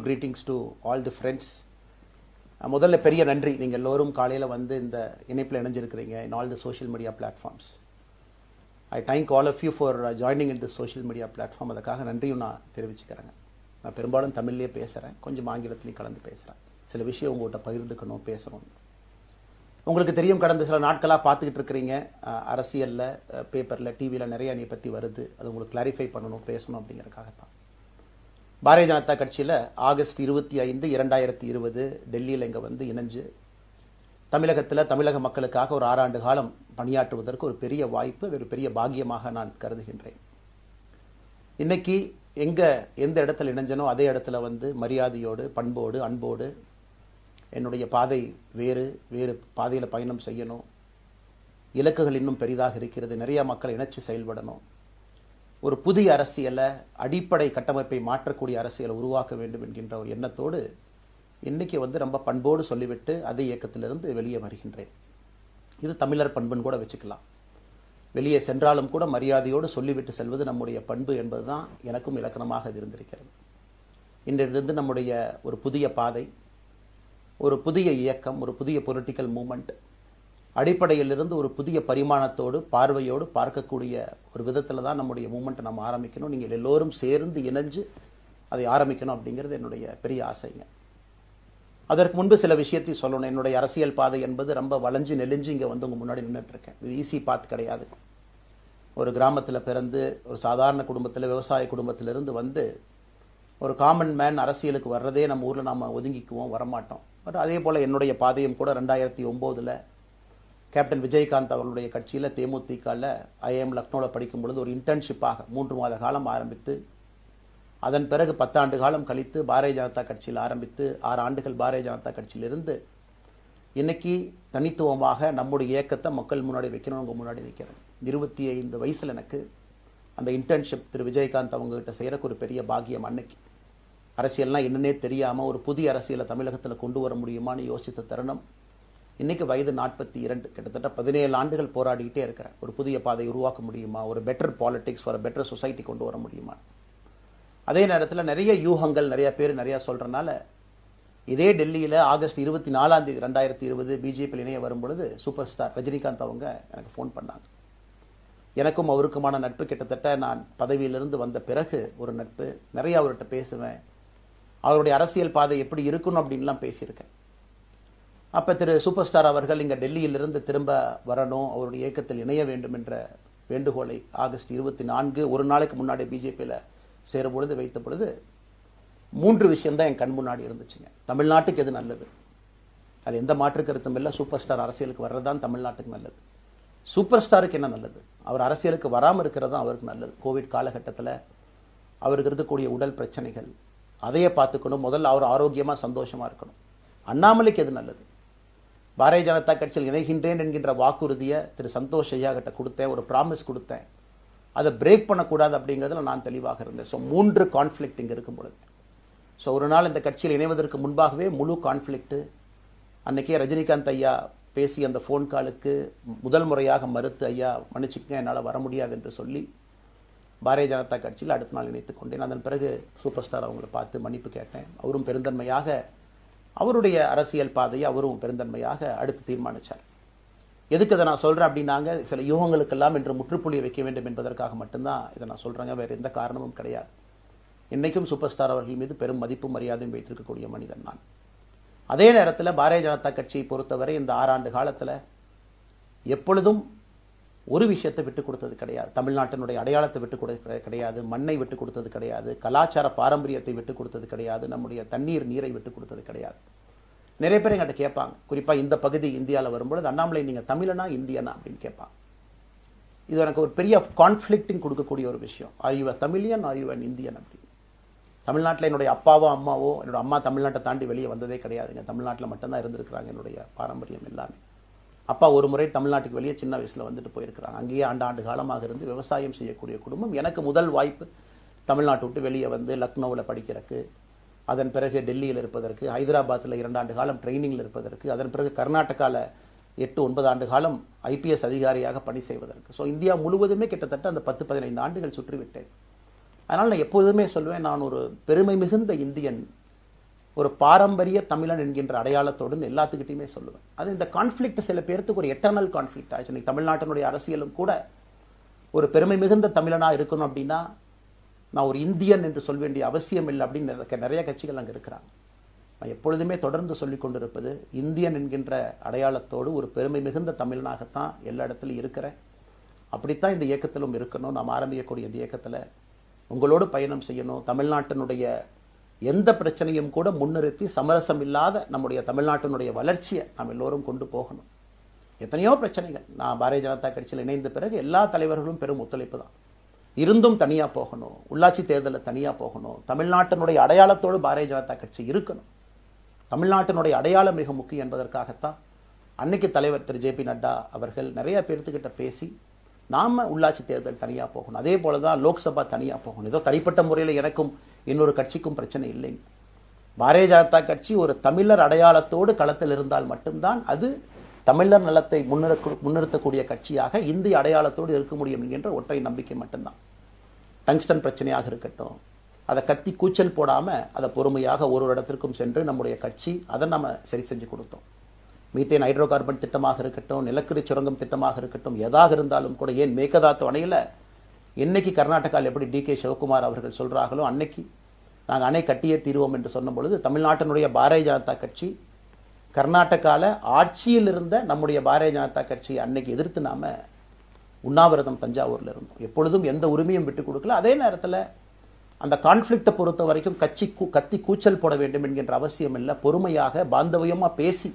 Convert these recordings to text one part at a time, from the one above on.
greetings to all the friends. முதல்ல பெரிய நன்றி, நீங்கள் எல்லோரும் காலையில் வந்து இந்த இணைப்பில் இணைஞ்சிருக்கிறீங்க in all the social media platforms. I thank all of you for joining in the social media platform. அதுக்காக நன்றியும் நான் தெரிவிச்சுக்கிறேங்க. நான் பெரும்பாலும் தமிழ்லேயே பேசுகிறேன், கொஞ்சம் ஆங்கிலத்திலையும் கலந்து பேசுகிறேன். சில விஷயம் உங்கள்கிட்ட பகிர்ந்துக்கணும், பேசணும். உங்களுக்கு தெரியும், கடந்த சில நாட்களாக பார்த்துக்கிட்டு இருக்கிறீங்க, அரசியலில், பேப்பரில், டிவியில் நிறைய என்னை பற்றி வருது. அது உங்களுக்கு கிளாரிஃபை பண்ணணும், பேசணும் அப்படிங்கிறதுக்காகத்தான். பாரதிய ஜனதா கட்சியில் ஆகஸ்ட் 25, 2020 டெல்லியில் இங்கே வந்து இணைஞ்சு தமிழகத்தில் தமிழக மக்களுக்காக ஒரு 6 ஆண்டு காலம் பணியாற்றுவதற்கு ஒரு பெரிய வாய்ப்பு, ஒரு பெரிய பாக்கியமாக நான் கருதுகின்றேன். இன்னைக்கு எந்த இடத்துல இணைஞ்சனோ அதே இடத்துல வந்து மரியாதையோடு, பண்போடு, அன்போடு என்னுடைய பாதை வேறு பாதையில் பயணம் செய்யணும். இலக்குகள் இன்னும் பெரிதாக இருக்கிறது, நிறைய மக்கள் இணைச்சு செயல்படணும். ஒரு புதிய அரசியலை, அடிப்படை கட்டமைப்பை மாற்றக்கூடிய அரசியலை உருவாக்க வேண்டும் என்கின்ற ஒரு எண்ணத்தோடு இன்னைக்கு வந்து ரொம்ப பண்போடு சொல்லிவிட்டு அதே இயக்கத்திலிருந்து வெளியே வருகின்றேன். இது தமிழர் பண்புன்னு கூட வச்சுக்கலாம். வெளியே சென்றாலும் கூட மரியாதையோடு சொல்லிவிட்டு செல்வது நம்முடைய பண்பு என்பதுதான் எனக்கும் இலக்கணமாக இது இருந்திருக்கிறது. இன்றிலிருந்து நம்முடைய ஒரு புதிய பாதை, ஒரு புதிய இயக்கம், ஒரு புதிய பொலிட்டிக்கல் மூமெண்ட், அடிப்படையிலிருந்து ஒரு புதிய பரிமாணத்தோடு, பார்வையோடு பார்க்கக்கூடிய ஒரு விதத்தில் தான் நம்முடைய மூமெண்ட்டை நம்ம ஆரம்பிக்கணும். நீங்கள் எல்லோரும் சேர்ந்து இணைஞ்சு அதை ஆரம்பிக்கணும் அப்படிங்கிறது என்னுடைய பெரிய ஆசைங்க. அதற்கு முன்பு சில விஷயத்தை சொல்லணும். என்னுடைய அரசியல் பாதை என்பது ரொம்ப வளைஞ்சு நெளிஞ்சு இங்கே வந்து உங்கள் முன்னாடி நின்றுட்டுருக்கேன். இது ஈஸி பாத் கிடையாது. ஒரு கிராமத்தில் பிறந்து ஒரு சாதாரண குடும்பத்தில், விவசாய குடும்பத்திலிருந்து வந்து ஒரு காமன் மேன் அரசியலுக்கு வர்றதே நம்ம ஊரில் நாம் ஒதுங்கிக்குவோம், வரமாட்டோம். பட் அதே போல் என்னுடைய பாதையும் கூட 2009 கேப்டன் விஜயகாந்த் அவர்களுடைய கட்சியில் தேமுதிகவில் IIM லக்னோவில் படிக்கும் பொழுது ஒரு இன்டர்ன்ஷிப்பாக 3 மாத காலம் ஆரம்பித்து, அதன் பிறகு 10 ஆண்டு காலம் கழித்து பாரதிய ஜனதா கட்சியில் ஆரம்பித்து 6 ஆண்டுகள் பாரதிய ஜனதா கட்சியிலிருந்து இன்னைக்கு தனித்துவமாக நம்முடைய இயக்கத்தை மக்கள் முன்னாடி வைக்கணும், உங்கள் முன்னாடி வைக்கிறேன். 25 வயசில் எனக்கு அந்த இன்டர்ன்ஷிப் திரு விஜயகாந்த் அவங்ககிட்ட செய்கிறக்கு ஒரு பெரிய பாக்கியம். அன்னைக்கு அரசியல்னால் என்னன்னே தெரியாமல் ஒரு புதிய அரசியலை தமிழகத்தில் கொண்டு வர முடியுமான்னு யோசித்த தருணம். இன்னைக்கு வயது 42, கிட்டத்தட்ட 17 ஆண்டுகள் போராடிக்கிட்டே இருக்கிறேன். ஒரு புதிய பாதை உருவாக்க முடியுமா, ஒரு பெட்டர் பாலிடிக்ஸ், ஒரு பெட்டர் சொசைட்டி கொண்டு வர முடியுமா. அதே நேரத்தில் நிறைய யூகங்கள், நிறைய பேர் நிறையா சொல்கிறனால இதே டெல்லியில் ஆகஸ்ட் 24, 2020 பிஜேபியில் இணைய வரும்பொழுது சூப்பர் ஸ்டார் ரஜினிகாந்த் அவங்க எனக்கு ஃபோன் பண்ணாங்க. எனக்கும் அவருக்குமான நட்பு கிட்டத்தட்ட நான் பதவியிலிருந்து வந்த பிறகு ஒரு நட்பு. நிறைய அவர்கிட்ட பேசுவேன். அவருடைய அரசியல் பாதை எப்படி இருக்கணும் அப்படின்லாம் பேசியிருக்கேன். அப்போ திரு சூப்பர் ஸ்டார் அவர்கள் இங்கே டெல்லியிலிருந்து திரும்ப வரணும், அவருடைய இயக்கத்தில் இணைய வேண்டும் என்ற வேண்டுகோளை ஆகஸ்ட் 24 ஒரு நாளைக்கு முன்னாடி பிஜேபியில் சேரும்பொழுது வைத்த பொழுது 3 விஷயம்தான் என் கண் முன்னாடி இருந்துச்சுங்க. தமிழ்நாட்டுக்கு எது நல்லது, அது எந்த மாற்று கருத்தும் இல்லை. சூப்பர் ஸ்டார் அரசியலுக்கு வர்றது தான் தமிழ்நாட்டுக்கு நல்லது. சூப்பர் ஸ்டாருக்கு என்ன நல்லது, அவர் அரசியலுக்கு வராமல் இருக்கிறது தான் அவருக்கு நல்லது. கோவிட் காலகட்டத்தில் அவருக்கு இருக்கக்கூடிய உடல் பிரச்சனைகள், அதையே பார்த்துக்கணும். முதல்ல அவர் ஆரோக்கியமாக சந்தோஷமாக இருக்கணும். அண்ணாமலைக்கு எது நல்லது, பாரதிய ஜனதா கட்சியில் இணைகின்றேன் என்கின்ற வாக்குறுதியை திரு சந்தோஷ் ஐயா கிட்ட கொடுத்தேன், ஒரு ப்ராமிஸ் கொடுத்தேன். அதை பிரேக் பண்ணக்கூடாது அப்படிங்கிறதுல நான் தெளிவாக இருந்தேன். ஸோ 3 கான்ஃப்ளிக்ட் இங்கே இருக்கும் பொழுது, ஸோ ஒரு நாள் இந்த கட்சியில் இணைவதற்கு முன்பாகவே முழு கான்ஃப்ளிக்ட். அன்னைக்கே ரஜினிகாந்த் ஐயா பேசி அந்த ஃபோன் காலுக்கு முதல் முறையாக மறுத்து, ஐயா மன்னிச்சுக்கங்க, என்னால் வர முடியாது என்று சொல்லி பாரதிய ஜனதா கட்சியில் அடுத்த நாள் இணைத்துக் கொண்டேன். அதன் பிறகு சூப்பர் ஸ்டார் அவங்களை பார்த்து மன்னிப்பு கேட்டேன். அவரும் பெருந்தன்மையாக அவருடைய அரசியல் பாதையை அவரும் பெருந்தன்மையாக அடுத்து தீர்மானித்தார். எதுக்கு இதை நான் சொல்கிறேன் அப்படின்னாங்க, சில யூகங்களுக்கெல்லாம் என்று முற்றுப்புள்ளி வைக்க வேண்டும் என்பதற்காக மட்டும்தான் இதை நான் சொல்கிறேங்க, வேறு எந்த காரணமும் கிடையாது. இன்றைக்கும் சூப்பர் ஸ்டார் அவர்கள் மீது பெரும் மதிப்பும் மரியாதையும் வைத்திருக்கக்கூடிய மனிதன் நான். அதே நேரத்தில் பாரதிய ஜனதா கட்சியை பொறுத்தவரை இந்த 6 ஆண்டு காலத்தில் எப்பொழுதும் ஒரு விஷயத்தை விட்டுக் கொடுத்தது கிடையாது. தமிழ்நாட்டினுடைய அடையாளத்தை விட்டுக் கொடுத்தது கிடையாது, மண்ணை விட்டுக் கொடுத்தது கிடையாது, கலாச்சார பாரம்பரியத்தை விட்டுக் கொடுத்தது கிடையாது, நம்முடைய நீரை விட்டுக் கொடுத்தது கிடையாது. நிறைய பேர் எங்கிட்ட கேட்பாங்க, குறிப்பாக இந்த பகுதி இந்தியாவில் வரும்பொழுது, அண்ணாமலை நீங்கள் தமிழனா இந்தியனா அப்படின்னு கேட்பாங்க. இது எனக்கு ஒரு பெரிய கான்ஃப்ளிக்டிங் கொடுக்கக்கூடிய ஒரு விஷயம். Are you Tamilian, are you an Indian அப்படி. தமிழ்நாட்டில் என்னுடைய அப்பாவோ அம்மாவோ, என்னோட அம்மா தமிழ்நாட்டை தாண்டி வெளியே வந்ததே கிடையாதுங்க. தமிழ்நாட்டில் மட்டும்தான் இருந்திருக்கிறாங்க. என்னுடைய பாரம்பரியம் எல்லாமே. அப்பா ஒரு முறை தமிழ்நாட்டுக்கு வெளியே சின்ன வயசில் வந்துட்டு போயிருக்கிறாங்க. அங்கேயே ஆண்டு காலமாக இருந்து விவசாயம் செய்யக்கூடிய குடும்பம். எனக்கு முதல் வாய்ப்பு தமிழ்நாட்டை விட்டு வெளியே வந்து லக்னோவில் படிக்கிறதுக்கு, அதன் பிறகு டெல்லியில் இருப்பதற்கு, ஹைதராபாத்தில் 2 ஆண்டு காலம் ட்ரைனிங்கில் இருப்பதற்கு, அதன் பிறகு கர்நாடகாவில் 8-9 ஆண்டு காலம் IPS அதிகாரியாக பணி செய்வதற்கு. ஸோ இந்தியா முழுவதுமே கிட்டத்தட்ட அந்த 10-15 ஆண்டுகள் சுற்றிவிட்டேன். அதனால் நான் எப்போதுமே சொல்வேன், நான் ஒரு பெருமை மிகுந்த இந்தியன் ஒரு பாரம்பரிய தமிழன் என்கின்ற அடையாளத்தோடு எல்லாத்துக்கிட்டையுமே சொல்லுவேன். அது இந்த கான்ஃப்ளிக்ட் சில பேருக்கு ஒரு எட்டர்னல் கான்ஃப்ளிக்ட் ஆச்சு. இன்னைக்கு தமிழ்நாட்டினுடைய அரசியலும் கூட ஒரு பெருமை மிகுந்த தமிழனா இருக்கணும் அப்படின்னா நான் ஒரு இந்தியன் என்று சொல்ல வேண்டிய அவசியம் இல்லை அப்படின்னு நிறைய கட்சிகள் அங்கே இருக்கிறாங்க. நான் எப்பொழுதுமே தொடர்ந்து சொல்லிக் கொண்டிருப்பது இந்தியன் என்கின்ற அடையாளத்தோடு ஒரு பெருமை மிகுந்த தமிழனாகத்தான் எல்லா இடத்துலையும் இருக்கிறேன். அப்படித்தான் இந்த இயக்கத்திலும் இருக்கணும். நாம் ஆரம்பிக்கக்கூடிய இந்த இயக்கத்தில் உங்களோடு பயணம் செய்யணும். தமிழ்நாட்டினுடைய எந்த பிரச்சனையும் கூட முன்னிறுத்தி சமரசம் இல்லாத நம்முடைய தமிழ்நாட்டினுடைய வளர்ச்சியை நாம் எல்லோரும் கொண்டு போகணும். எத்தனையோ பிரச்சனைகள். நான் பாரதிய ஜனதா கட்சியில் இணைந்த பிறகு எல்லா தலைவர்களும் பெரும் ஒத்துழைப்பு தான். இருந்தும் தனியாக போகணும், உள்ளாட்சி தேர்தலில் தனியாக போகணும், தமிழ்நாட்டினுடைய அடையாளத்தோடு பாரதிய ஜனதா கட்சி இருக்கணும். தமிழ்நாட்டினுடைய அடையாளம் மிக முக்கியம் என்பதற்காகத்தான் அன்னைக்கு தலைவர் திரு ஜே.பி. நட்டா அவர்கள் நிறைய பேர்த்துக்கிட்ட பேசி நாம உள்ளாட்சி தேர்தல் தனியாக போகணும், அதே போல தான் லோக்சபா தனியாக போகணும். ஏதோ தனிப்பட்ட முறையில் எனக்கும் இன்னொரு கட்சிக்கும் பிரச்சனை இல்லைங்க. பாரதிய ஜனதா கட்சி ஒரு தமிழர் அடையாளத்தோடு களத்தில் இருந்தால் மட்டும்தான் அது தமிழர் நலத்தை முன்னிறுத்தக்கூடிய கட்சியாக இந்திய அடையாளத்தோடு இருக்க முடியும் என்கின்ற ஒற்றை நம்பிக்கை மட்டும்தான். டங்ஸ்டன் பிரச்சனையாக இருக்கட்டும், அதை கத்தி கூச்சல் போடாமல் அதை பொறுமையாக ஒரு இடத்திற்கும் சென்று நம்முடைய கட்சி அதை நம்ம சரி செஞ்சு கொடுத்தோம். மீத்தேன் ஹைட்ரோ கார்பன் திட்டமாக இருக்கட்டும், நிலக்கரி சுரங்கம் திட்டமாக இருக்கட்டும், எதாக இருந்தாலும் கூட, ஏன் மேகதாத்து அணையில் இன்னைக்கு கர்நாடகாவில் எப்படி டி.கே. சிவகுமார் அவர்கள் சொல்கிறார்களோ அன்னைக்கு நாங்கள் அணை கட்டியே தீர்வோம் என்று சொன்ன பொழுது தமிழ்நாட்டினுடைய பாரதிய ஜனதா கட்சி கர்நாடகாவில் ஆட்சியில் இருந்த நம்முடைய பாரதிய ஜனதா கட்சியை அன்னைக்கு எதிர்த்து நாம உண்ணாவிரதம் தஞ்சாவூரில் இருந்தோம். எப்பொழுதும் எந்த உரிமையும் விட்டுக் கொடுக்கல. அதே நேரத்தில் அந்த கான்ஃப்ளிக்டை பொறுத்த வரைக்கும் கத்தி கூச்சல் போட வேண்டும் என்கின்ற அவசியம் இல்லை. பொறுமையாக பாந்தவியமாக பேசி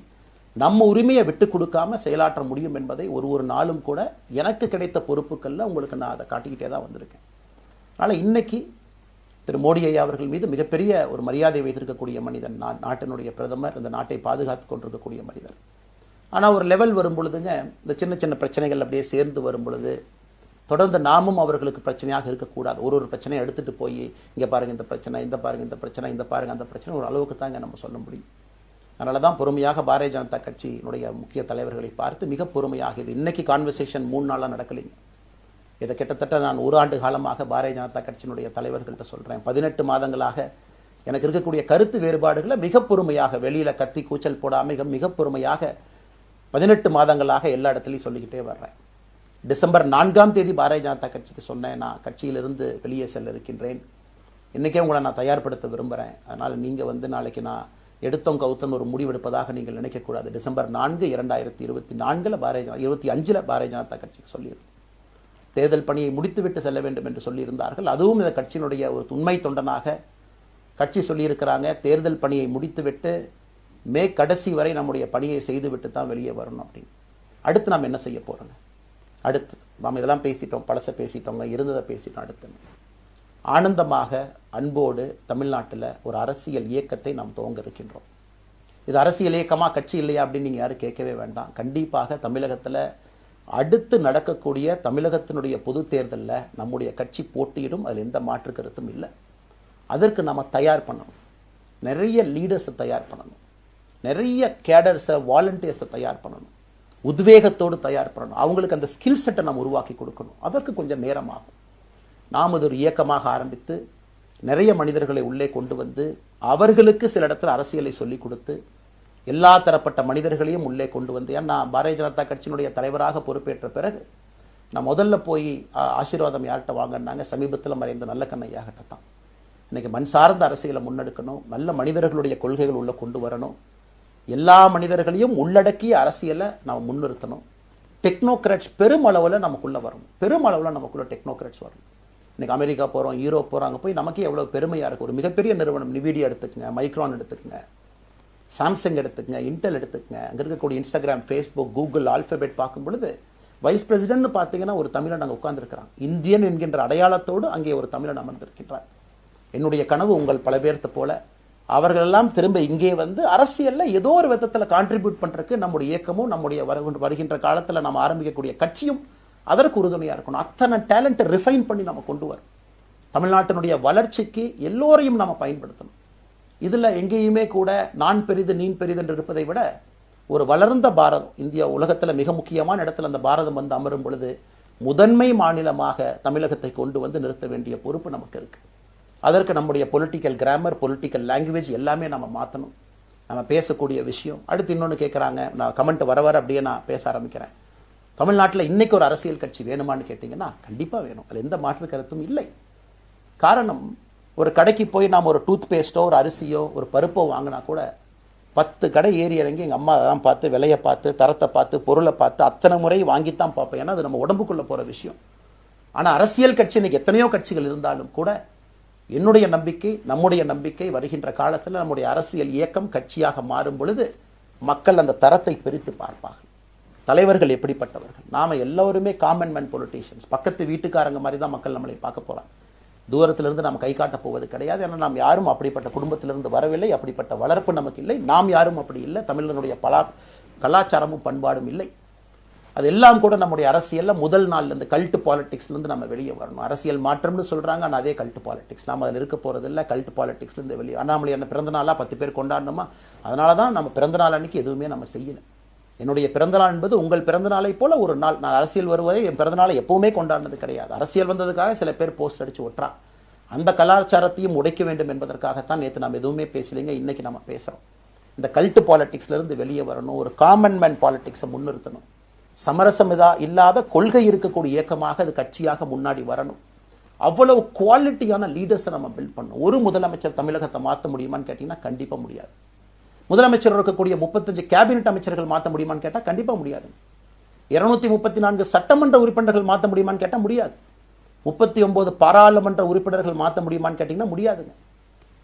நம்ம உரிமையை விட்டு கொடுக்காம செயலாற்ற முடியும் என்பதை ஒரு நாளும் கூட எனக்கு கிடைத்த பொறுப்புகளில் உங்களுக்கு நான் அதை காட்டிக்கிட்டே தான் வந்திருக்கேன். அதனால் இன்னைக்கு திரு மோடி ஐயா அவர்கள் மீது மிகப்பெரிய ஒரு மரியாதை வைத்திருக்கக்கூடிய மனிதன், நாட்டினுடைய பிரதமர், இந்த நாட்டை பாதுகாத்து கொண்டிருக்கக்கூடிய மனிதர். ஆனால் ஒரு லெவல் வரும் பொழுதுங்க, இந்த சின்ன சின்ன பிரச்சனைகள் அப்படியே சேர்ந்து வரும் பொழுது தொடர்ந்து நாமும் அவர்களுக்கு பிரச்சனையாக இருக்கக்கூடாது. ஒரு பிரச்சனையை எடுத்துட்டு போய் இங்கே பாருங்க இந்த பிரச்சனை, இந்த பாருங்க இந்த பிரச்சனை, இந்த பாருங்க அந்த பிரச்சனை, ஒரு அளவுக்கு தான் இங்கே நம்ம சொல்ல முடியும். அதனால தான் பொறுமையாக பாரதிய ஜனதா கட்சியினுடைய முக்கிய தலைவர்களை பார்த்து மிக பொறுமையாக, இது இன்னைக்கு கான்வர்சேஷன் 3 நாளாக நடக்கலைங்க. இதை கிட்டத்தட்ட நான் 1 ஆண்டு காலமாக பாரதிய ஜனதா கட்சியினுடைய தலைவர்கள்ட்ட சொல்கிறேன். 18 மாதங்களாக எனக்கு இருக்கக்கூடிய கருத்து வேறுபாடுகளை மிக பொறுமையாக, வெளியில் கத்தி கூச்சல் போடாமல் மிக பொறுமையாக 18 மாதங்களாக எல்லா இடத்துலையும் சொல்லிக்கிட்டே வர்றேன். டிசம்பர் 4ஆம் தேதி பாரதிய ஜனதா கட்சிக்கு சொன்னேன், நான் கட்சியிலிருந்து வெளியே செல்ல இருக்கின்றேன், இன்றைக்கே உங்களை நான் தயார்படுத்த விரும்புகிறேன். அதனால் நீங்கள் நாளைக்கு நான் எடுத்தோம் கவுத்தன் ஒரு முடிவெடுப்பதாக நீங்கள் நினைக்கக்கூடாது. டிசம்பர் 4, 2024 25 பாரதிய ஜனதா கட்சிக்கு சொல்லியிருந்தேன். தேர்தல் பணியை முடித்துவிட்டு செல்ல வேண்டும் என்று சொல்லியிருந்தார்கள். அதுவும் இந்த கட்சியினுடைய ஒரு உண்மை தொண்டனாக கட்சி சொல்லியிருக்கிறாங்க, தேர்தல் பணியை முடித்துவிட்டு மே கடைசி வரை நம்முடைய பணியை செய்துவிட்டு தான் வெளியே வரணும் அப்படின்னு. அடுத்து நாம் என்ன செய்ய போறோங்க? அடுத்து நாம் இதெல்லாம் பேசிட்டோம், பழச பேசிட்டோங்க, இருந்ததை பேசிட்டோம். அடுத்து ஆனந்தமாக அன்போடு தமிழ்நாட்டில் ஒரு அரசியல் இயக்கத்தை நாம் துவங்க இருக்கின்றோம். இது அரசியல் இயக்கமா, கட்சி இல்லையா அப்படின்னு நீங்க யாரும் கேட்கவே வேண்டாம். கண்டிப்பாக தமிழகத்தில் அடுத்து நடக்கக்கூடிய தமிழகத்தினுடைய பொது தேர்தலில் நம்முடைய கட்சி போட்டியிடும், அதில் எந்த மாற்று கருத்தும் இல்லை. அதற்கு நம்ம தயார் பண்ணணும், நிறைய லீடர்ஸை தயார் பண்ணணும், நிறைய கேடர்ஸை, வாலண்டியர்ஸை தயார் பண்ணணும், உத்வேகத்தோடு தயார் பண்ணணும். அவங்களுக்கு அந்த ஸ்கில் செட்டை நம்ம உருவாக்கி கொடுக்கணும். அதற்கு கொஞ்சம் நேரம் ஆகும். நாம் அது ஒரு இயக்கமாக ஆரம்பித்து நிறைய மனிதர்களை உள்ளே கொண்டு வந்து அவர்களுக்கு சில இடத்துல அரசியலை சொல்லிக் கொடுத்து எல்லா தரப்பட்ட மனிதர்களையும் உள்ளே கொண்டு வந்து, ஏன்னா பாரதிய ஜனதா கட்சியினுடைய தலைவராக பொறுப்பேற்ற பிறகு நான் முதல்ல போய் ஆசீர்வாதம் யார்கிட்ட வாங்கினாங்க, சமீபத்தில் மறைந்த நல்ல கண்ணையாகிட்ட தான். இன்னைக்கு மண் சார்ந்த அரசியலை முன்னெடுக்கணும், நல்ல மனிதர்களுடைய கொள்கைகள் உள்ள கொண்டு வரணும், எல்லா மனிதர்களையும் உள்ளடக்கிய அரசியலை நாம் முன்னிறுத்தணும். டெக்னோக்ராட்ஸ் பெருமளவில் நமக்குள்ள வரணும், பெருமளவில் நமக்குள்ள டெக்னோக்ராட்ஸ் வரணும். இன்னைக்கு அமெரிக்கா போகிறோம், யூரோப் போகிறோம், அங்கே போய் நமக்கே எவ்வளோ பெருமையாக இருக்குது. ஒரு மிகப்பெரிய நிறுவனம் நிவிடியா எடுத்துக்கங்க, மைக்ரான் எடுத்துக்கங்க, சாம்சங் எடுத்துக்கங்க, இன்டெல் எடுத்துக்கங்க, அங்கே இருக்கக்கூடிய இன்ஸ்டாகிராம், ஃபேஸ்புக், கூகுள், ஆல்பபெட் பார்க்கும் பொழுது வைஸ் பிரசிடென்ட்னு பார்த்தீங்கன்னா ஒரு தமிழன் அங்கே உட்கார்ந்துருக்கிறான். இந்தியன் என்கின்ற அடையாளத்தோடு அங்கே ஒரு தமிழன் அமர்ந்திருக்கின்றார். என்னுடைய கனவு உங்கள் பல பேர்த்த போல அவர்கள் எல்லாம் திரும்ப இங்கே வந்து அரசியல்ல ஏதோ ஒரு விதத்தில் கான்ட்ரிபியூட் பண்றதுக்கு நம்முடைய இயக்கமும் நம்முடைய வருகின்ற காலத்தில் நாம் ஆரம்பிக்கக்கூடிய கட்சியும் அதற்கு உறுதுணையா இருக்கணும். அத்தனை டேலண்ட்டை ரிஃபைன் பண்ணி நம்ம கொண்டு வரும். தமிழ்நாட்டினுடைய வளர்ச்சிக்கு எல்லோரையும் நாம பயன்படுத்தணும். இதுல எங்கேயுமே கூட நான் பெரிது நீ பெரிது என்று இருப்பதை விட ஒரு வளர்ந்த பாரதம், இந்தியா உலகத்துல மிக முக்கியமான இடத்துல அந்த பாரதம் வந்து அமரும் பொழுது முதன்மை மாநிலமாக தமிழகத்தை கொண்டு வந்து நிறுத்த வேண்டிய பொறுப்பு நமக்கு இருக்கு. அதற்கு நம்முடைய பொலிட்டிக்கல் கிராமர், பொலிட்டிக்கல் லாங்குவேஜ் எல்லாமே நம்ம மாற்றணும். நம்ம பேசக்கூடிய விஷயம். அடுத்து இன்னொன்று கேட்குறாங்க, நான் கமெண்ட் வர அப்படியே நான் பேச ஆரம்பிக்கிறேன். தமிழ்நாட்டில் இன்னைக்கு ஒரு அரசியல் கட்சி வேணுமான்னு கேட்டிங்கன்னா கண்டிப்பாக வேணும். அதில் எந்த மாற்று கருத்தும் இல்லை. காரணம், ஒரு கடைக்கு போய் நாம் ஒரு டூத் பேஸ்ட்டோ, ஒரு அரிசியோ, ஒரு பருப்போ வாங்கினா கூட 10 கடை ஏறி இறங்கி எங்கள் அம்மா அதெல்லாம் பார்த்து, விலையை பார்த்து, தரத்தை பார்த்து, பொருளை பார்த்து அத்தனை முறை வாங்கித்தான் பார்ப்பேன். ஏன்னா அது நம்ம உடம்புக்குள்ளே போகிற விஷயம். ஆனால் அரசியல் கட்சி இன்னைக்கு எத்தனையோ கட்சிகள் இருந்தாலும் கூட என்னுடைய நம்பிக்கை, நம்முடைய நம்பிக்கை, வருகின்ற காலத்தில் நம்முடைய அரசியல் இயக்கம் கட்சியாக மாறும் பொழுது மக்கள் அந்த தரத்தை பிரித்து பார்ப்பார்கள். தலைவர்கள் எப்படிப்பட்டவர்கள்? நாம எல்லோருமே காமன் மேன் பொலிட்டீஷியன்ஸ். பக்கத்து வீட்டுக்காரங்க மாதிரி தான் மக்கள் நம்மளை பார்க்க போறாங்க. தூரத்திலிருந்து நாம் கை காட்ட போவது கிடையாது. ஏன்னா நாம் யாரும் அப்படிப்பட்ட குடும்பத்திலிருந்து வரவில்லை, அப்படிப்பட்ட வளர்ப்பு நமக்கு இல்லை, நாம் யாரும் அப்படி இல்லை, தமிழனுடைய கலாச்சாரமும் பண்பாடும் இல்லை. அதெல்லாம் கூட நம்முடைய அரசியல்ல முதல் நாள்ல இருந்து கல்ட் பாலிடிக்ஸ்ல இருந்து நம்ம வெளியே வரணும். அரசியல் மாற்றம்னு சொல்றாங்க, ஆனால் அதே கல்ட் பாலிடிக்ஸ். நாம அதில் இருக்க போறது இல்லை. கல்ட் பாலிடிக்ஸ்ல இருந்து வெளியே. அண்ணாமலை என்ன பிறந்த நாளா 10 பேர் கொண்டாடணுமா? அதனாலதான் நம்ம பிறந்த நாள் அன்னைக்கு எதுவுமே நம்ம செய்யல. என்னுடைய பிறந்தநாள் என்பது உங்கள் பிறந்தநாளை போல ஒரு நாள். நான் அரசியல் வருவதை என் பிறந்தநாளை எப்பவுமே கொண்டாடினது கிடையாது. அரசியல் வந்ததுக்காக சில பேர் போஸ்ட் அடிச்சு ஒட்டுறா. அந்த கலாச்சாரத்தையும் உடைக்க வேண்டும் என்பதற்காகத்தான் நேற்று நாம் எதுவுமே பேசலைங்க. இன்னைக்கு நம்ம பேசுறோம். இந்த கல்ட் பாலிடிக்ஸ்ல இருந்து வெளியே வரணும். ஒரு காமன் மேன் பாலிடிக்ஸை முன்னிறுத்தணும். சமரசம் இல்லாத கொள்கை இருக்கக்கூடிய இயக்கமாக அது கட்சியாக முன்னாடி வரணும். அவ்வளவு குவாலிட்டியான லீடர்ஸை நம்ம பில்ட் பண்ணணும். ஒரு முதலமைச்சர் தமிழகத்தை மாற்ற முடியுமான்னு கேட்டீங்கன்னா கண்டிப்பா முடியாது. முதலமைச்சர் இருக்கக்கூடிய 35 கேபினெட் அமைச்சர்கள் மாற்ற முடியுமான்னு கேட்டா கண்டிப்பா முடியாது. 234 சட்டமன்ற உறுப்பினர்கள் மாற்ற முடியுமான்னு கேட்டா முடியாது. 39 பாராளுமன்ற உறுப்பினர்கள் மாற்ற முடியுமான்னு கேட்டீங்கன்னா முடியாதுங்க.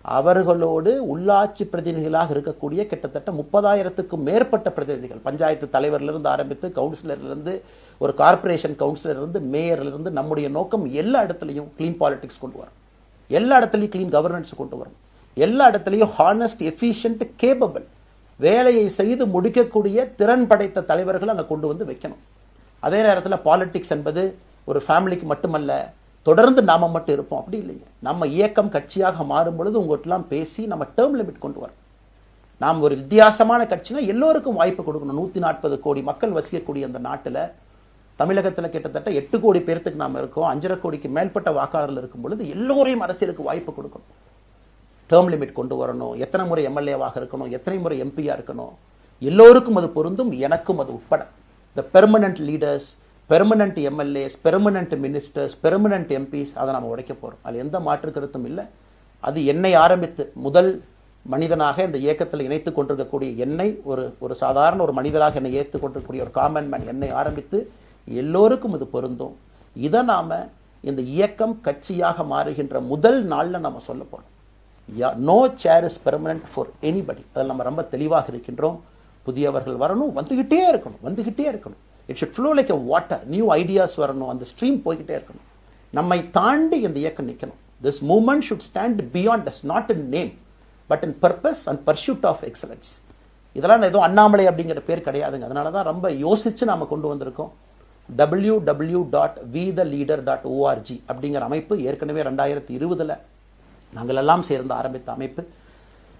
அவர்களோடு உள்ளாட்சி பிரதிநிதிகளாக இருக்கக்கூடிய கிட்டத்தட்ட 30,000க்கும் மேற்பட்ட பிரதிநிதிகள், பஞ்சாயத்து தலைவரிலிருந்து ஆரம்பித்து கவுன்சிலரிலிருந்து, ஒரு கார்பரேஷன் கவுன்சிலரிலிருந்து, மேயரிலிருந்து, நம்முடைய நோக்கம் எல்லா இடத்துலையும் கிளீன் பாலிடிக்ஸ் கொண்டு வரும். எல்லா இடத்துலையும் கிளீன் கவர்னன்ஸ் கொண்டு வரும். எல்லா இடத்துலையும் ஹானஸ்ட், எஃபிஷியன்ட், கேபபிள், வேலையை செய்து முடிக்கக்கூடிய திறன் படைத்த தலைவர்கள் அங்கே கொண்டு வந்து வைக்கணும். அதே நேரத்தில் பாலிடிக்ஸ் என்பது ஒரு ஃபேமிலிக்கு மட்டுமல்ல, தொடர்ந்து நாம மட்டும் இருப்போம் அப்படி இல்லைங்க. நம்ம இயக்கம் கட்சியாக மாறும் பொழுது உங்கள்கிட்டலாம் பேசி நம்ம டேர்ம் லிமிட் கொண்டு வரோம். நாம் ஒரு வித்தியாசமான கட்சினா எல்லோருக்கும் வாய்ப்பு கொடுக்கணும். 140 கோடி மக்கள் வசிக்கக்கூடிய அந்த நாட்டில், தமிழகத்தில் கிட்டத்தட்ட 8 கோடி பேர்த்துக்கு நாம் இருக்கோம். 5.5 கோடிக்கு மேற்பட்ட வாக்காளர்கள் இருக்கும் பொழுது எல்லோரையும் அரசியலுக்கு வாய்ப்பு கொடுக்கணும். டேர்ம் லிமிட் கொண்டு வரணும். எத்தனை முறை எம்எல்ஏவாக இருக்கணும், எத்தனை முறை எம்பியா இருக்கணும், எல்லோருக்கும் அது பொருந்தும், எனக்கும் அது உட்பட. The permanent leaders, permanent MLAs, permanent ministers, permanent MPs, அதை நம்ம உடைக்க போறோம். அது எந்த மாற்று கருத்தும் இல்லை. அது என்னை ஆரம்பித்து முதல் மனிதனாக இந்த இயக்கத்தில் இணைத்துக் கொண்டிருக்கக்கூடிய என்னை, ஒரு சாதாரண ஒரு மனிதராக என்னை ஏற்றுக் கொண்டிருக்கக்கூடிய ஒரு காமன் மேன் என்னை ஆரம்பித்து எல்லோருக்கும் இது பொருந்தும். இதை நாம இந்த இயக்கம் கட்சியாக மாறுகின்ற முதல் நாள்ல நம்ம சொல்ல போறோம். No chair is permanent for anybody. அதில் நம்ம ரொம்ப தெளிவாக இருக்கின்றோம். புதியவர்கள் வரணும், வந்துகிட்டே இருக்கணும். It should flow like a water. New ideas வரணும், அந்த ஸ்ட்ரீம் போய்கிட்டே இருக்கணும். நம்மை தாண்டி இந்த இயக்கம் நிற்கணும். This movement should stand beyond us, not in name but in purpose and pursuit of excellence. இதெல்லாம் ஏதோ அண்ணாமலை அப்படிங்கிற பேர் கிடையாதுங்க. அதனால தான் ரொம்ப யோசிச்சு நாம கொண்டு வந்திருக்கோம். www.vtheleader.org அப்படிங்கிற அமைப்பு ஏற்கனவே 2020 நாங்கள் எல்லாம் சேர்ந்து ஆரம்பித்த அமைப்பு.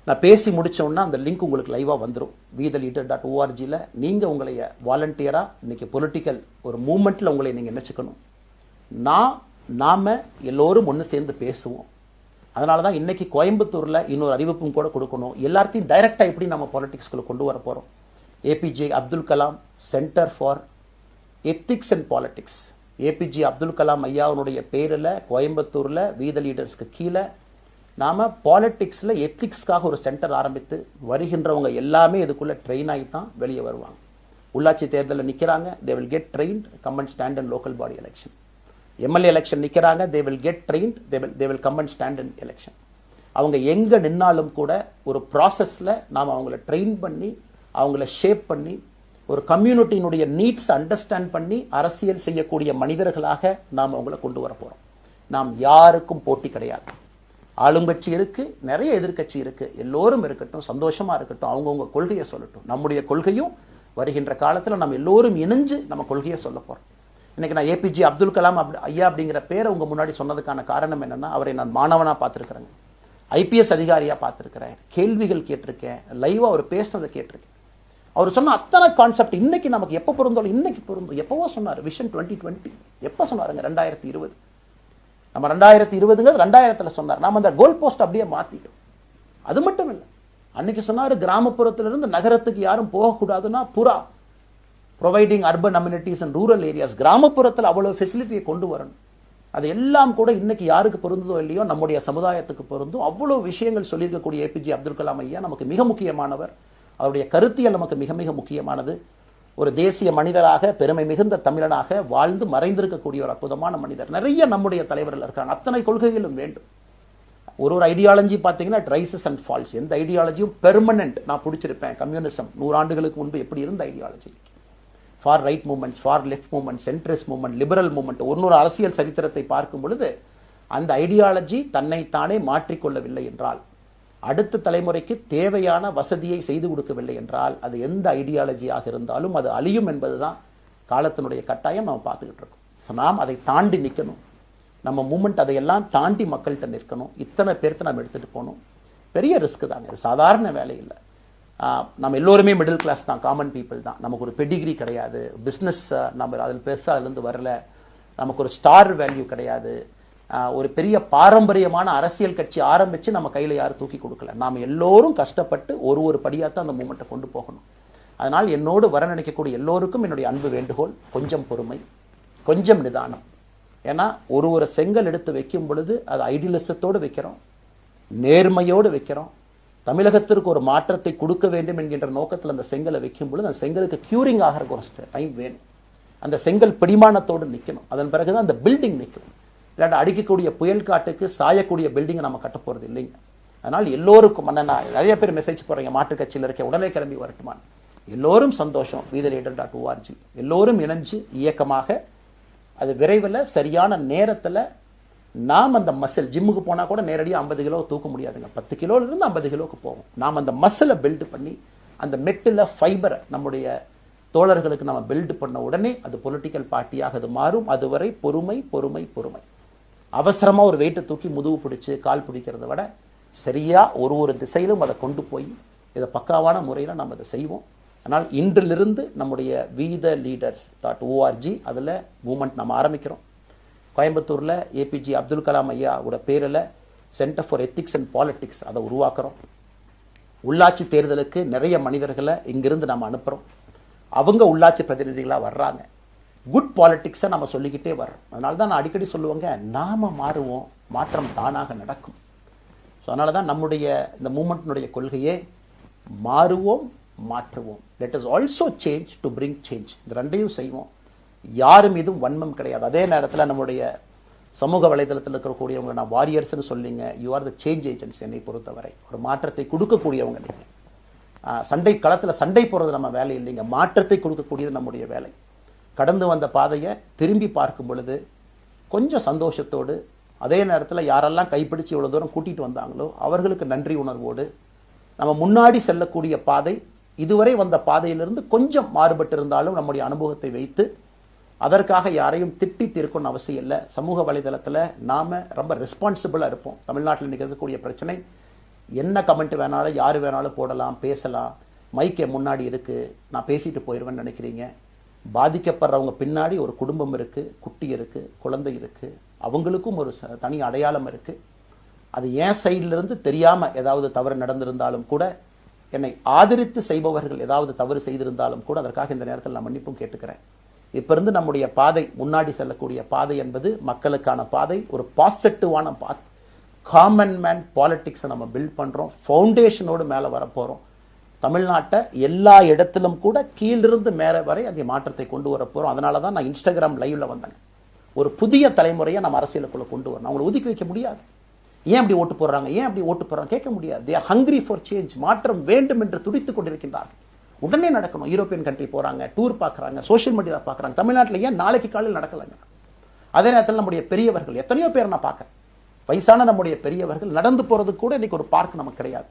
நான் பேசி முடிச்சோன்னா அந்த லிங்க் உங்களுக்கு லைவா வந்துடும். vtheleader.org-ல நீங்க உங்களை வாலண்டியரா இன்னைக்கு பொலிட்டிக்கல் ஒரு மூவ்மெண்ட்ல உங்களை நீங்க நினைச்சுக்கணும். நாம எல்லோரும் ஒன்று சேர்ந்து பேசுவோம். அதனால தான் இன்னைக்கு கோயம்புத்தூர்ல இன்னொரு அறிவிப்பும் கூட கொடுக்கணும். எல்லாத்தையும் டைரக்டா எப்படி நம்ம பாலிடிக்ஸ்குள்ள கொண்டு வர போறோம். APJ Abdul Kalam centre for ethics and politics, APJ Abdul Kalam ஐயாவுடைய பேரில் கோயம்புத்தூர்ல வீத லீடர்ஸ்க்கு கீழே நாம பாலிடிக்ஸ்ல எத்திக்ஸ்க்காக ஒரு சென்டர் ஆரம்பித்து வருகின்றவங்க எல்லாமே இதுக்குள்ள ட்ரெயின் ஆகி தான் வெளியே வருவாங்க. உள்ளாட்சி தேர்தலில் நிற்கிறாங்க, they will get trained, come and stand in local body election. MLA election நிற்கிறாங்க, they will get trained, they will come and stand in election. அவங்க எங்க நின்னாலும் கூட ஒரு ப்ராசஸ்ல நாம் அவங்கள ட்ரெயின் பண்ணி, அவங்கள ஷேப் பண்ணி, ஒரு கம்யூனிட்டியினுடைய நீட்ஸ் அண்டர்ஸ்டாண்ட் பண்ணி அரசியல் செய்யக்கூடிய மனிதர்களாக நாம் அவங்கள கொண்டு வர போறோம். நாம் யாருக்கும் போட்டி கிடையாது. ஆளுங்கட்சி இருக்கு, நிறைய எதிர்கட்சி இருக்கு, எல்லோரும் இருக்கட்டும், சந்தோஷமா இருக்கட்டும், அவங்கவுங்க கொள்கையை சொல்லட்டும். நம்முடைய கொள்கையும் வருகின்ற காலத்தில் நம்ம எல்லோரும் இணைஞ்சு நம்ம கொள்கையை சொல்ல போறோம். இன்னைக்கு நான் ஏபிஜே அப்துல் கலாம் ஐயா அப்படிங்கிற பேரை உங்க முன்னாடி சொன்னதுக்கான காரணம் என்னன்னா, அவரை நான் மாணவனா பார்த்திருக்கிறேன், ஐபிஎஸ் அதிகாரியா பார்த்திருக்கிறேன், கேள்விகள் கேட்டிருக்கேன், லைவா அவர் பேசினதை கேட்டிருக்கேன். அவர் சொன்ன அத்தனை கான்செப்ட் இன்னைக்கு நமக்கு எப்ப பொருந்தோம், இன்னைக்கு பொருந்தும். எப்பவோ சொன்னார் விஷன் 2020, எப்ப சொன்னாருங்க 2020. நம்ம 2020 2000 சொன்னார். நாம அந்த கோல் போஸ்ட் அப்படியே மாத்திட்டோம். அது மட்டும் இல்லை, அன்னைக்கு சொன்னாரு கிராமப்புறத்திலிருந்து நகரத்துக்கு யாரும் போகக்கூடாதுன்னா புறா providing urban amenities and rural areas, கிராமப்புறத்தில் அவ்வளவு ஃபெசிலிட்டியை கொண்டு வரணும். அது எல்லாம் கூட இன்னைக்கு யாருக்கு பொருந்ததோ இல்லையோ நம்முடைய சமுதாயத்துக்கு பொருந்தும். அவ்வளவு விஷயங்கள் சொல்லியிருக்கக்கூடிய ஏபிஜே அப்துல் கலாம் ஐயா நமக்கு மிக முக்கியமானவர். அவருடைய கருத்தியல் நமக்கு மிக மிக முக்கியமானது. ஒரு தேசிய மனிதராக, பெருமை மிகுந்த தமிழனாக வாழ்ந்து மறைந்திருக்கக்கூடிய ஒரு அற்புதமான மனிதர். நிறைய நம்முடைய தலைவர்கள் இருக்காங்க. அத்தனை கொள்கைகளும் வேண்டும். ஒரு ஐடியாலஜி பார்த்தீங்கன்னா இட் ரைசஸ் அண்ட் ஃபால்ஸ். எந்த ஐடியாலஜியும் பெர்மனன்ட் நான் பிடிச்சிருப்பேன். கம்யூனிசம் 100 ஆண்டுகளுக்கு முன்பு எப்படி இருந்த ideology, for right movements, for left movement, centrist movement, liberal movement, ஒரு அரசியல் சரித்திரத்தை பார்க்கும் பொழுது அந்த ஐடியாலஜி தன்னைத்தானே மாற்றிக்கொள்ளவில்லை என்றால், அடுத்த தலைமுறைக்கு தேவையான வசதியை செய்து கொடுக்கவில்லை என்றால், அது எந்த ஐடியாலஜியாக இருந்தாலும் அது அழியும் என்பதுதான் காலத்தினுடைய கட்டாயம். நம்ம பார்த்துக்கிட்டு இருக்கோம். நாம் அதை தாண்டி நிற்கணும். நம்ம மூமெண்ட் அதையெல்லாம் தாண்டி மக்கள்கிட்ட நிற்கணும். இத்தனை பேர்த்த நம்ம எடுத்துட்டு போகணும். பெரிய ரிஸ்க் தாங்க, இது சாதாரண வேலை இல்லை. நம்ம எல்லோருமே மிடில் கிளாஸ் தான், காமன் பீப்புள் தான். நமக்கு ஒரு பெடிகிரி கிடையாது, பிஸ்னஸ் நம்ம அதில் பெருசாக அதுலேருந்து வரல, நமக்கு ஒரு ஸ்டார் வேல்யூ கிடையாது, ஒரு பெரிய பாரம்பரியமான அரசியல் கட்சி ஆரம்பித்து நம்ம கையில் யாரும் தூக்கி கொடுக்கல. நாம் எல்லோரும் கஷ்டப்பட்டு ஒரு படியாக தான் அந்த மூமெண்ட்டை கொண்டு போகணும். அதனால் என்னோடு வர நினைக்கக்கூடிய எல்லோருக்கும் என்னுடைய அன்பு வேண்டுகோள், கொஞ்சம் பொறுமை, கொஞ்சம் நிதானம். ஏன்னா ஒரு செங்கல் எடுத்து வைக்கும் பொழுது அது ஐடியலிசத்தோடு வைக்கிறோம், நேர்மையோடு வைக்கிறோம். தமிழகத்திற்கு ஒரு மாற்றத்தை கொடுக்க வேண்டும் என்கின்ற நோக்கத்தில் அந்த செங்கலை வைக்கும் பொழுது அந்த செங்கலுக்கு கியூரிங் ஆகிறதுக்கு ஒரு டைம் வேணும். அந்த செங்கல் பிடிமானத்தோடு நிற்கணும். அதன் பிறகுதான் அந்த பில்டிங் நிற்கும். இல்லாட்ட அடிக்கக்கூடிய புயல் காட்டுக்கு சாயக்கூடிய பில்டிங்கை நம்ம கட்ட போகிறது இல்லைங்க. அதனால் எல்லோருக்கும் நிறைய பேர் மெசேஜ் போடுறீங்க, மாற்றுக் கட்சியில் இருக்க உடனே கிளம்பி வரட்டுமான். எல்லோரும் சந்தோஷம். wetheLeader.org எல்லோரும் இணைஞ்சு இயக்கமாக அது விரைவில் சரியான நேரத்தில் நாம் அந்த மசில், ஜிம்முக்கு போனால் கூட நேரடியாக 50 கிலோ தூக்க முடியாதுங்க, 10 கிலோலேருந்து 50 கிலோவுக்கு போவோம். நாம் அந்த மசிலை பில்டு பண்ணி அந்த மெட்டில் ஃபைபரை நம்முடைய தோழர்களுக்கு நம்ம பில்டு பண்ண உடனே அது பொலிட்டிக்கல் பார்ட்டியாக அது மாறும். அதுவரை பொறுமை பொறுமை பொறுமை. அவசரமாக ஒரு வெயிட்டை தூக்கி முதுகு பிடிச்சி கால் பிடிக்கிறத விட சரியாக ஒரு திசையிலும் அதை கொண்டு போய் இதை பக்காவான முறையில் நம்ம அதை செய்வோம். அதனால் இன்றிலிருந்து நம்முடைய wetheLeaders.org அதில் மூமெண்ட் நம்ம ஆரம்பிக்கிறோம். கோயம்புத்தூரில் ஏபிஜே அப்துல் கலாம் ஐயாவோட பேரில் centre for ethics and politics அதை உருவாக்குறோம். உள்ளாட்சி தேர்தலுக்கு நிறைய மனிதர்களை இங்கிருந்து நம்ம அனுப்புகிறோம். அவங்க உள்ளாட்சி பிரதிநிதிகளாக வர்றாங்க. குட் பாலிட்டிக்ஸை நம்ம சொல்லிக்கிட்டே வர்றோம். அதனால தான் நான் அடிக்கடி சொல்லுவாங்க, நாம மாறுவோம், மாற்றம் தானாக நடக்கும். ஸோ அதனால தான் நம்முடைய இந்த மூமெண்ட்டினுடைய கொள்கையே மாறுவோம், மாற்றுவோம். Let us also change to bring change. இந்த ரெண்டையும் செய்வோம். யாரும் மீதும் வன்மம் கிடையாது. அதே நேரத்தில் நம்முடைய சமூக வலைதளத்தில் இருக்கக்கூடியவங்க நான் வாரியர்ஸ்னு சொல்லிங்க, you are the change agents. என்னை பொறுத்தவரை ஒரு மாற்றத்தை கொடுக்கக்கூடியவங்க நீங்கள். சண்டை களத்தில் சண்டை போடுறது நம்ம வேலை இல்லைங்க, மாற்றத்தை கொடுக்கக்கூடியது நம்முடைய வேலை. கடந்து வந்த பாதையை திரும்பி பார்க்கும் பொழுது கொஞ்சம் சந்தோஷத்தோடு, அதே நேரத்தில் யாரெல்லாம் கைப்பிடிச்சு இவ்வளோ தூரம் கூட்டிகிட்டு வந்தாங்களோ அவர்களுக்கு நன்றி உணர்வோடு, நம்ம முன்னாடி செல்லக்கூடிய பாதை இதுவரை வந்த பாதையிலிருந்து கொஞ்சம் மாறுபட்டு இருந்தாலும் நம்முடைய அனுபவத்தை வைத்து அதற்காக யாரையும் திட்டி தீர்க்கணும்னு அவசியம் இல்லை. சமூக வலைதளத்தில் நாம் ரொம்ப ரெஸ்பான்சிபிளாக இருப்போம். தமிழ்நாட்டில் நிகழக்கூடிய பிரச்சனை என்ன கமெண்ட் வேணாலும் யார் வேணாலும் போடலாம், பேசலாம். மைக்கே முன்னாடி இருக்குது, நான் பேசிட்டு போயிடுவேன்னு நினைக்கிறீங்க. பாதிக்கப்படுறவங்க பின்னாடி ஒரு குடும்பம் இருக்குது, குட்டி இருக்குது, குழந்தை இருக்குது, அவங்களுக்கும் ஒரு தனி அடையாளம் இருக்குது. அது என் சைட்லேருந்து தெரியாமல் ஏதாவது தவறு நடந்திருந்தாலும் கூட, என்னை ஆதரித்து செய்பவர்கள் ஏதாவது தவறு செய்திருந்தாலும் கூட அதற்காக இந்த நேரத்தில் நான் மன்னிப்பும் கேட்டுக்கிறேன். இப்போ இருந்து நம்முடைய பாதை, முன்னாடி செல்லக்கூடிய பாதை என்பது மக்களுக்கான பாதை, ஒரு பாசிட்டிவான பாத். காமன் மேன் பாலிட்டிக்ஸை நம்ம பில்ட் பண்ணுறோம். ஃபவுண்டேஷனோடு மேலே வரப்போகிறோம். தமிழ்நாட்டை எல்லா இடத்திலும் கூட கீழிருந்து மேலே வரை அந்த மாற்றத்தை கொண்டு வர போகிறோம். அதனால தான் நான் இன்ஸ்டாகிராம் லைவ்ல வந்தேன். ஒரு புதிய தலைமுறையை நம்ம அரசியலுக்குள்ள கொண்டு வரணும். அவங்களை ஒதுக்கி வைக்க முடியாது. ஏன் அப்படி ஓட்டு போடுறாங்க, ஏன் அப்படி ஓட்டு போடுறாங்க கேட்க முடியாது. They are hungry for change. மாற்றம் வேண்டும் என்று துடித்துக் கொண்டிருக்கின்றார்கள். உடனே நடக்கணும். யூரோப்பியன் கண்ட்ரி போகிறாங்க, டூர் பார்க்குறாங்க, சோஷியல் மீடியாவில் பார்க்குறாங்க. தமிழ்நாட்டில் ஏன் நாளைக்கு காலையில் நடக்கலைங்க? அதே நேரத்தில் நம்முடைய பெரியவர்கள் எத்தனையோ பேர் நான் பார்க்குறேன். வயசான நம்முடைய பெரியவர்கள் நடந்து போகிறது கூட இன்னைக்கு ஒரு பார்க் நமக்கு கிடையாது.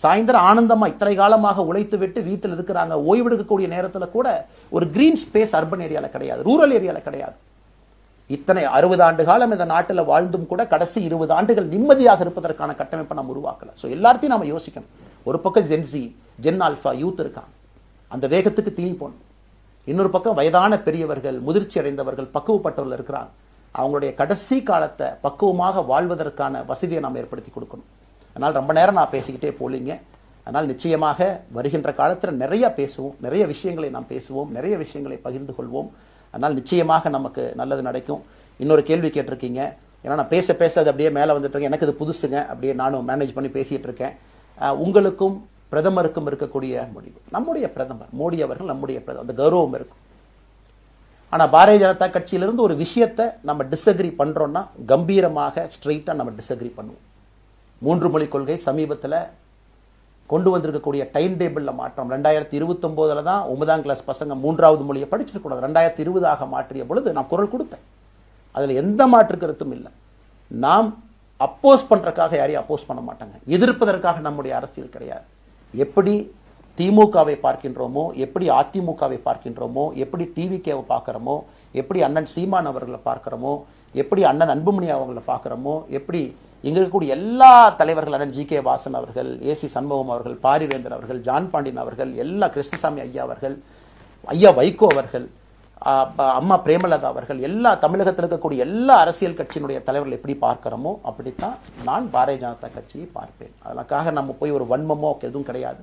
சாயந்தரம் ஆனந்தமாக இத்தனை காலமாக உழைத்து விட்டு வீட்டில் இருக்கிறாங்க. ஓய்வெடுக்கக்கூடிய நேரத்தில் கூட ஒரு கிரீன் ஸ்பேஸ் அர்பன் ஏரியாவில் கிடையாது, ரூரல் ஏரியாவில் கிடையாது. இத்தனை 60 ஆண்டு காலம் இந்த நாட்டில் வாழ்ந்தும் கூட கடைசி 20 ஆண்டுகள் நிம்மதியாக இருப்பதற்கான கட்டமைப்பை நம்ம உருவாக்கல. ஸோ எல்லாத்தையும் நம்ம யோசிக்கணும். ஒரு பக்கம் ஜென்சி, ஜென் ஆல்ஃபா யூத் இருக்காங்க, அந்த வேகத்துக்கு தீனி போடணும். இன்னொரு பக்கம் வயதான பெரியவர்கள், முதிர்ச்சி அடைந்தவர்கள், பக்குவப்பட்டவர்கள் இருக்கிறாங்க. அவங்களுடைய கடைசி காலத்தை பக்குவமாக வாழ்வதற்கான வசதியை நாம் ஏற்படுத்தி கொடுக்கணும். அதனால் ரொம்ப நேரம் நான் பேசிக்கிட்டே போலிங்க. அதனால் நிச்சயமாக வருகின்ற காலத்தில் நிறைய பேசுவோம், நிறைய விஷயங்களை நாம் பேசுவோம், நிறைய விஷயங்களை பகிர்ந்து கொள்வோம். அதனால் நிச்சயமாக நமக்கு நல்லது நடக்கும். இன்னொரு கேள்வி கேட்டிருக்கீங்க. ஏன்னா நான் பேச பேச அது அப்படியே மேலே வந்துட்டு இருக்கேன். எனக்கு இது புதுசுங்க, அப்படியே நானும் மேனேஜ் பண்ணி பேசிட்டு இருக்கேன். உங்களுக்கும் பிரதமருக்கும் இருக்கக்கூடிய முடிவு, நம்முடைய பிரதமர் மோடி அவர்கள் நம்முடைய பிரதமர், அந்த கௌரவம் இருக்கும். ஆனால் பாரதிய ஜனதா கட்சியிலிருந்து ஒரு விஷயத்தை நம்ம டிஸ்அக்ரி பண்றோம்னா கம்பீரமாக ஸ்ட்ரெயிட்டாக நம்ம டிஸ்அக்ரி பண்ணுவோம். 3 மொழி கொள்கை சமீபத்தில் கொண்டு வந்திருக்கக்கூடிய டைம் டேபிள்ல மாற்றம் 2029 தான் 9ஆம் கிளாஸ் பசங்க 3வது மொழியை படிச்சிருக்கூடாது, 2020 மாற்றிய பொழுது நான் குரல் கொடுத்தேன். அதுல எந்த மாற்று கருத்தும் இல்லை. நாம் அப்போஸ் பண்றதுக்காக யாரையும் அப்போஸ் பண்ண மாட்டாங்க, எதிர்ப்பதற்காக நம்முடைய அரசியல் கிடையாது. எப்படி திமுகவை பார்க்கின்றோமோ, எப்படி அதிமுகவை பார்க்கின்றோமோ, எப்படி டிவிகேவை பார்க்கிறோமோ, எப்படி அண்ணன் சீமான் அவர்களை பார்க்கிறோமோ, எப்படி அண்ணன் அன்புமணி அவர்களை பார்க்கிறோமோ, எப்படி இங்க இருக்கக்கூடிய எல்லா தலைவர்கள், அண்ணன் ஜி.கே. வாசன் அவர்கள், ஏசி சண்முகம் அவர்கள், பாரிவேந்தர் அவர்கள், ஜான் பாண்டியன் அவர்கள், எல்லா கிருஷ்ணசாமி ஐயா அவர்கள், ஐயா வைகோ அவர்கள், அம்மா பிரேமலதா அவர்கள், எல்லா தமிழகத்தில் இருக்கக்கூடிய எல்லா அரசியல் கட்சியினுடைய தலைவர்கள் எப்படி பார்க்கிறோமோ அப்படித்தான் நான் பாரதிய ஜனதா கட்சியை பார்ப்பேன். அதற்காக நம்ம போய் ஒரு வன்மமோ எதுவும் கிடையாது.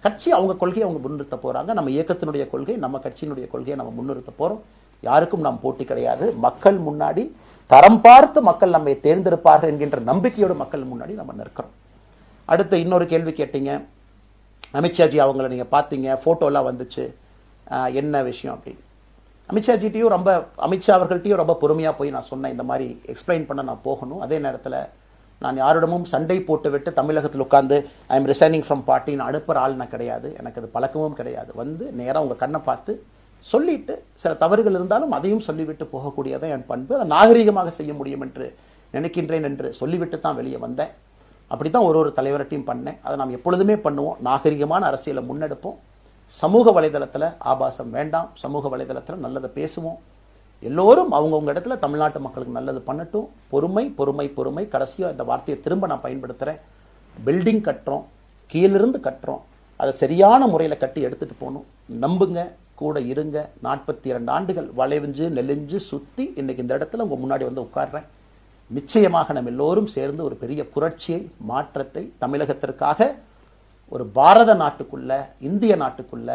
கட்சி அவங்க கொள்கையை அவங்க முன்னிறுத்த போறாங்க. நம்ம இயக்கத்தினுடைய கொள்கை, நம்ம கட்சியினுடைய கொள்கையை நம்ம முன்னிறுத்த போறோம். யாருக்கும் நாம் போட்டி கிடையாது. மக்கள் முன்னாடி தரம் பார்த்து மக்கள் நம்மை தேர்ந்தெடுப்பார்கள் என்கின்ற நம்பிக்கையோடு மக்கள் முன்னாடி நம்ம நிற்கிறோம். அடுத்து இன்னொரு கேள்வி கேட்டீங்க. அமித்ஷாஜி அவங்கள நீங்க பார்த்தீங்க, போட்டோலாம் வந்துச்சு, என்ன விஷயம் அப்படின்னு. அமித்ஷாஜிட்டையும் அமித்ஷா அவர்கள்ட்டையும் ரொம்ப பொறுமையா போய் நான் சொன்னேன், இந்த மாதிரி எக்ஸ்பிளைன் பண்ண நான் போகணும். அதே நேரத்தில் நான் யாரிடமும் சண்டை போட்டு விட்டு தமிழகத்தில் உட்கார்ந்து I am resigning from party நான் அனுப்புற ஆள் நான் கிடையாது. எனக்கு அது பழக்கமும் கிடையாது. வந்து நேராக உங்க கண்ணை பார்த்து சொல்லிட்டு, சில தவறுகள் இருந்தாலும் அதையும் சொல்லிவிட்டு போகக்கூடியதான் என் பண்பு. அதை நாகரிகமாக செய்ய முடியும் என்று நினைக்கின்றேன் என்று சொல்லிவிட்டு தான் வெளியே வந்தேன். அப்படித்தான் ஒரு தலைவர்கிட்டையும் பண்ணேன். அதை நாம் எப்பொழுதுமே பண்ணுவோம். நாகரிகமான அரசியலை முன்னெடுப்போம். சமூக வலைதளத்தில் ஆபாசம் வேண்டாம். சமூக வலைதளத்தில் நல்லதை பேசுவோம். எல்லோரும் அவங்கவுங்க இடத்துல தமிழ்நாட்டு மக்களுக்கு நல்லது பண்ணட்டும். பொறுமை பொறுமை பொறுமை. கடைசியாக இந்த வார்த்தையை திரும்ப நான் பயன்படுத்துகிறேன். பில்டிங் கட்டுறோம், கீழிருந்து கட்டுறோம், அதை சரியான முறையில் கட்டி எடுத்துட்டு போகணும். நம்புங்க, கூட இருங்க. 42 ஆண்டுகள் வளைவிஞ்சு நெலிஞ்சு சுற்றி இன்னைக்கு இந்த இடத்துல உங்க முன்னாடி வந்து உட்கார்றேன். நிச்சயமாக நம்ம எல்லோரும் சேர்ந்து ஒரு பெரிய புரட்சியை, மாற்றத்தை தமிழகத்திற்காக, ஒரு பாரத நாட்டுக்குள்ள, இந்திய நாட்டுக்குள்ள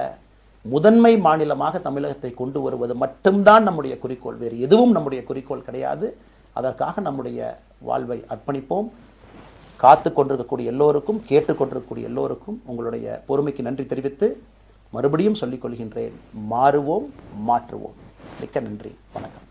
முதன்மை மாநிலமாக தமிழகத்தை கொண்டு வருவது மட்டும்தான் நம்முடைய குறிக்கோள். வேறு எதுவும் நம்முடைய குறிக்கோள் கிடையாது. அதற்காக நம்முடைய வாழ்வை அர்ப்பணிப்போம். காத்து கொண்டிருக்கக்கூடிய எல்லோருக்கும், கேட்டுக்கொண்டிருக்கக்கூடிய எல்லோருக்கும் உங்களுடைய பொறுமைக்கு நன்றி தெரிவித்து மறுபடியும் சொல்லிக் கொள்கின்றேன். மாறுவோம், மாற்றுவோம். மிக்க நன்றி. வணக்கம்.